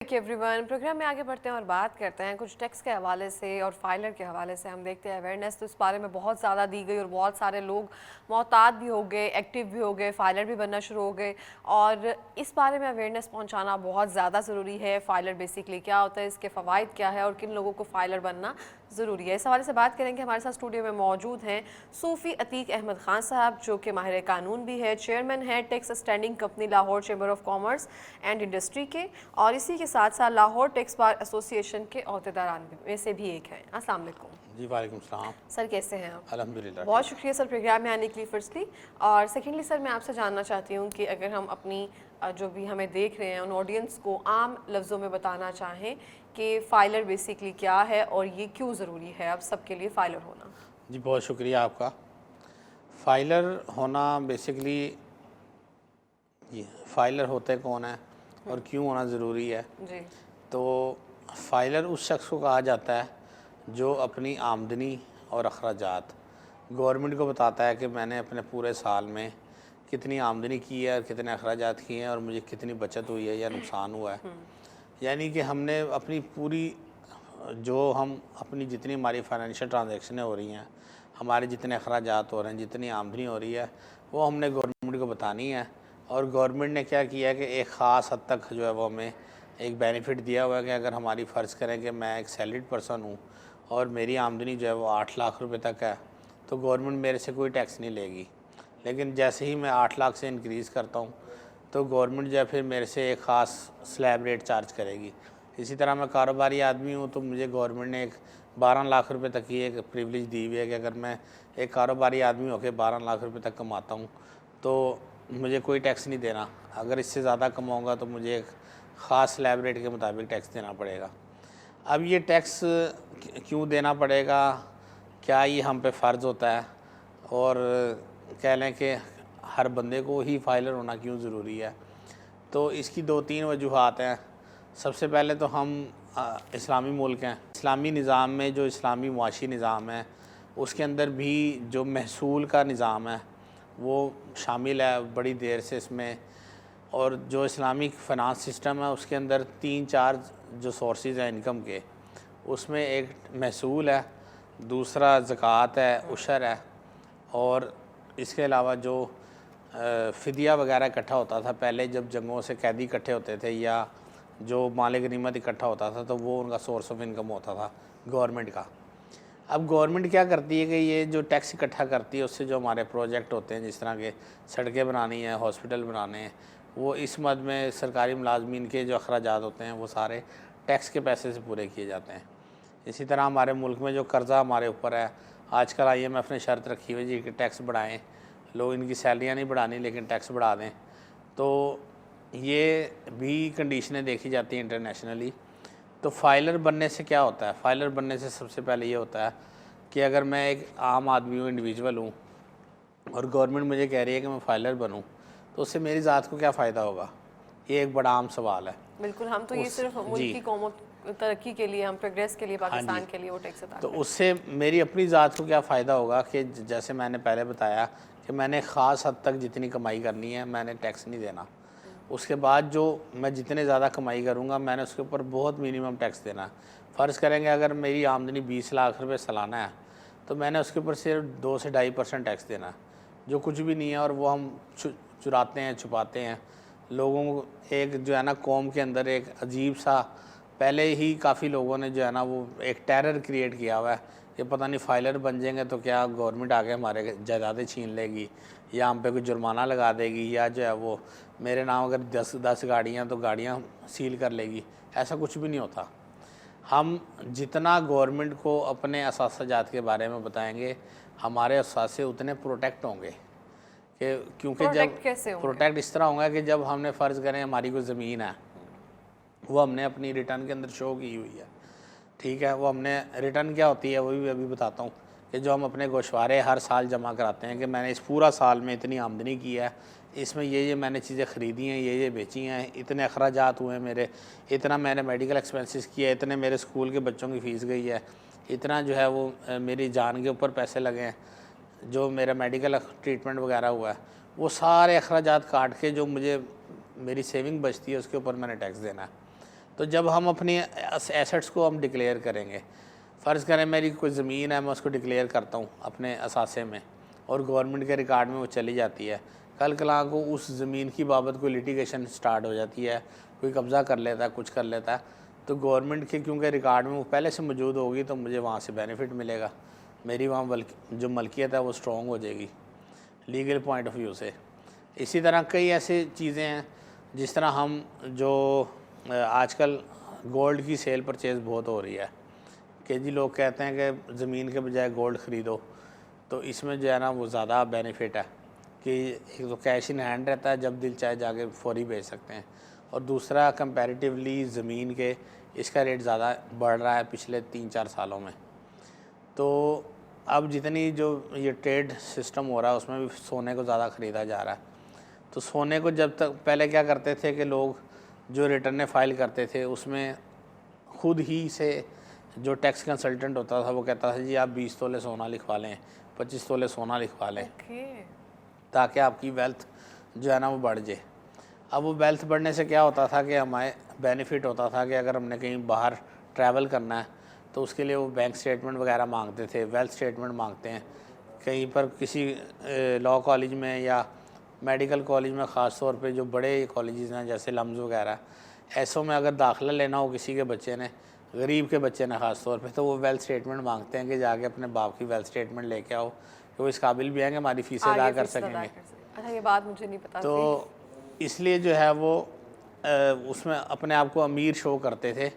Everyone, programme में आगे बढ़ते हैं और बात करते हैं कुछ टैक्स के हवाले से और फाइलर के हवाले से। हम देखते हैं अवेयरनेस तो इस बारे में बहुत ज़्यादा दी गई और बहुत सारे लोग मोहतात भी हो गए, एक्टिव भी हो गए, फाइलर भी बनना शुरू हो गए और इस बारे में अवेयरनेस पहुंचाना बहुत ज़्यादा ज़रूरी है। फाइलर बेसिकली क्या होता है, इसके फ़वाइद क्या है और किन लोगों को फाइलर बनना ज़रूरी है, इस हवाले से बात करेंगे। हमारे साथ स्टूडियो में मौजूद हैं सूफ़ी अतीक अहमद ख़ान साहब, जो कि माहिर कानून भी है, चेयरमैन है tax standing company Lahore chamber of commerce and industry के, और इसी के साथ साथ लाहौर टैक्स बार एसोसिएशन के अहदेदारान में से भी एक हैं। अस्सलाम वालेकुम। जी वालेकुम सलाम। सर कैसे हैं आप? अल्हम्दुलिल्लाह। बहुत शुक्रिया सर प्रोग्राम में आने के लिए फर्स्टली। और सेकेंडली सर मैं आपसे जानना चाहती हूँ कि अगर हम अपनी जो भी हमें देख रहे हैं उन ऑडियंस को आम लफ्ज़ों में बताना चाहें कि फ़ाइलर बेसिकली क्या है और ये क्यों ज़रूरी है अब सबके लिए फ़ाइलर होना। जी बहुत शुक्रिया आपका। फ़ाइलर होना बेसिकली, ये फ़ाइलर होते कौन है और क्यों होना ज़रूरी है। जी। तो फ़ाइलर उस शख्स को कहा जाता है जो अपनी आमदनी और अखराजात गवर्नमेंट को बताता है कि मैंने अपने पूरे साल में कितनी आमदनी की है और कितने अखराजात किए हैं और मुझे कितनी बचत हुई है या नुकसान हुआ है। यानी कि हमने अपनी पूरी जो हम अपनी जितनी हमारी फाइनेंशियल ट्रांजैक्शनें हो रही हैं, हमारे जितने अखराजात हो रहे हैं, जितनी आमदनी हो रही है, वो हमने गवर्नमेंट को बतानी है। और गवर्नमेंट ने क्या किया है कि एक ख़ास हद तक जो है वो हमें एक बेनिफिट दिया हुआ है कि अगर हमारी फ़र्ज़ करें कि मैं एक सैलरीड पर्सन हूँ और मेरी आमदनी जो है वो 8 लाख रुपए तक है, तो गवर्नमेंट मेरे से कोई टैक्स नहीं लेगी। लेकिन जैसे ही मैं 8 लाख से इंक्रीज़ करता हूँ तो गवर्नमेंट जो है फिर मेरे से एक ख़ास स्लैब रेट चार्ज करेगी। इसी तरह मैं कारोबारी आदमी हूँ तो मुझे गवर्नमेंट ने एक 12 लाख रुपए तक की एक प्रिविलेज दी हुई है कि अगर मैं एक कारोबारी आदमी होकर 12 लाख रुपए तक कमाता हूँ तो मुझे कोई टैक्स नहीं देना। अगर इससे ज़्यादा कमाऊँगा तो मुझे एक ख़ास स्लैब रेट के मुताबिक टैक्स देना पड़ेगा। अब ये टैक्स क्यों देना पड़ेगा, क्या ये हम पे फ़र्ज़ होता है, और कह लें कि हर बंदे को ही फाइलर होना क्यों ज़रूरी है। तो इसकी 2-3 वजूहात हैं। सबसे पहले तो हम इस्लामी मुल्क हैं, इस्लामी निज़ाम में जो इस्लामी मुआशी निज़ाम है उसके अंदर भी जो महसूल का निज़ाम है वो शामिल है बड़ी देर से इसमें। और जो इस्लामिक फ़ाइनेंस सिस्टम है उसके अंदर 3-4 जो सोर्सेज हैं इनकम के, उसमें एक महसूल है, दूसरा ज़कात है, उशर है, और इसके अलावा जो फ़िदिया वगैरह इकट्ठा होता था पहले जब जंगों से कैदी इकट्ठे होते थे या जो माल गनीमत इकट्ठा होता था तो वो उनका सोर्स ऑफ इनकम होता था गवर्नमेंट का। अब गवर्नमेंट क्या करती है कि ये जो टैक्स इकट्ठा करती है उससे जो हमारे प्रोजेक्ट होते हैं, जिस तरह के सड़कें बनानी है, हॉस्पिटल बनाने हैं, वो इस मद में सरकारी मुलाजमीन के जो अखराजात होते हैं वो सारे टैक्स के पैसे से पूरे किए जाते हैं। इसी तरह हमारे मुल्क में जो कर्ज़ा हमारे ऊपर है, आजकल IMF ने शर्त रखी हुई जी कि टैक्स बढ़ाएं, लोग इनकी सैलरियाँ नहीं बढ़ानी लेकिन टैक्स बढ़ा दें। तो ये भी कंडीशनें देखी जाती हैं इंटरनेशनली। तो फाइलर बनने से क्या होता है? फाइलर बनने से सबसे पहले ये होता है कि अगर मैं एक आम आदमी हूँ, इंडिविजुअल हूँ, और गवर्नमेंट मुझे कह रही है कि मैं फाइलर बनूँ, तो उससे मेरी ज़ात को क्या फ़ायदा होगा? ये एक बड़ा आम सवाल है। बिल्कुल, हम तो ये सिर्फ मुल्क की कौमों तरक्की के लिए, हम प्रोग्रेस के लिए, पाकिस्तान के लिए वो टैक्स अदा तो करें। उससे मेरी अपनी ज़ात को क्या फ़ायदा होगा कि जैसे मैंने पहले बताया कि मैंने ख़ास हद तक जितनी कमाई करनी है मैंने टैक्स नहीं देना। उसके बाद जो मैं जितने ज़्यादा कमाई करूँगा मैंने उसके ऊपर बहुत मिनिमम टैक्स देना है। फ़र्ज़ करेंगे अगर मेरी आमदनी 20 लाख रुपए सालाना है तो मैंने उसके ऊपर सिर्फ 2 से 2.5% टैक्स देना है, जो कुछ भी नहीं है, और वो हम चुराते हैं, छुपाते हैं। लोगों को एक जो है ना कौम के अंदर एक अजीब सा, पहले ही काफ़ी लोगों ने जो है ना वो एक टेरर क्रिएट किया हुआ है कि पता नहीं फाइलर बन जाएंगे तो क्या गवर्नमेंट आके हमारे जायदादें छीन लेगी या हम पे कोई जुर्माना लगा देगी, या जो है वो मेरे नाम अगर 10 गाड़ियाँ तो गाड़ियाँ सील कर लेगी। ऐसा कुछ भी नहीं होता। हम जितना गवर्नमेंट को अपने असासाजात के बारे में बताएंगे हमारे असासे उतने प्रोटेक्ट होंगे कि क्योंकि जब प्रोटेक्ट कैसे होंगे? प्रोटेक्ट इस तरह होगा कि जब हमने फ़र्ज़ करें हमारी कोई ज़मीन है, वो हमने अपनी रिटर्न के अंदर शो की हुई है, ठीक है, वो हमने रिटर्न क्या होती है वो भी अभी बताता हूँ कि जो हम अपने गोशवारे हर साल जमा कराते हैं कि मैंने इस पूरा साल में इतनी आमदनी की है, इसमें ये मैंने चीज़ें ख़रीदी हैं, ये बेची हैं, इतने अखराजात हुए हैं मेरे, इतना मैंने मेडिकल एक्सपेंसेस किया, इतने मेरे स्कूल के बच्चों की फ़ीस गई है, इतना जो है वो मेरी जान के ऊपर पैसे लगे हैं, जो मेरा मेडिकल ट्रीटमेंट वगैरह हुआ है, वो सारे अखराजात काट के जो मुझे मेरी सेविंग बचती है उसके ऊपर मैंने टैक्स देना है। तो जब हम अपनी एसेट्स को हम डिक्लेयर करेंगे, फ़र्ज़ करें मेरी कोई ज़मीन है, मैं उसको डिक्लेयर करता हूँ अपने असासे में और गवर्नमेंट के रिकॉर्ड में वो चली जाती है, कल कला को उस ज़मीन की बाबत कोई लिटिगेशन स्टार्ट हो जाती है, कोई कब्ज़ा कर लेता है, कुछ कर लेता है, तो गवर्नमेंट के क्योंकि रिकॉर्ड में वो पहले से मौजूद होगी तो मुझे वहाँ से बेनिफिट मिलेगा, मेरी वहाँ जो मलकियत है वो स्ट्रॉन्ग हो जाएगी लीगल पॉइंट ऑफ व्यू से। इसी तरह कई ऐसी चीज़ें हैं, जिस तरह हम जो आजकल गोल्ड की सेल परचेज़ बहुत हो रही है कि जी लोग कहते हैं कि ज़मीन के बजाय गोल्ड ख़रीदो, तो इसमें जो है ना वो ज़्यादा बेनिफिट है कि एक तो कैश इन हैंड रहता है, जब दिल चाहे जाके फौरी बेच सकते हैं, और दूसरा कंपैरेटिवली ज़मीन के इसका रेट ज़्यादा बढ़ रहा है पिछले 3-4 सालों में। तो अब जितनी जो ये ट्रेड सिस्टम हो रहा है उसमें भी सोने को ज़्यादा ख़रीदा जा रहा है। तो सोने को जब तक पहले क्या करते थे कि लोग जो रिटर्नें फाइल करते थे उसमें खुद ही से जो टैक्स कंसल्टेंट होता था वो कहता था जी आप 20 तोले सोना लिखवा लें, 25 तोले सोना लिखवा लें, ताकि आपकी वेल्थ जो है ना वो बढ़ जाए। अब वो वेल्थ बढ़ने से क्या होता था कि हमारे बेनिफिट होता था कि अगर हमने कहीं बाहर ट्रैवल करना है तो उसके लिए वो बैंक स्टेटमेंट वगैरह मांगते थे, वेल्थ स्टेटमेंट मांगते हैं। कहीं पर किसी लॉ कॉलेज में या मेडिकल कॉलेज में ख़ास तौर पे जो बड़े कॉलेजेस हैं जैसे लम्स वगैरह, ऐसों में अगर दाखिला लेना हो किसी के बच्चे ने, गरीब के बच्चे ने ख़ास तौर पे, तो वो वेल्थ स्टेटमेंट मांगते हैं कि जाके अपने बाप की वेल्थ स्टेटमेंट लेके आओ कि वो इस काबिल भी हैं कि हमारी फ़ीसें अदा कर सकेंगे। अच्छा, ये बात मुझे नहीं पता थी। तो इसलिए जो है वो उसमें अपने आप को अमीर शो करते थे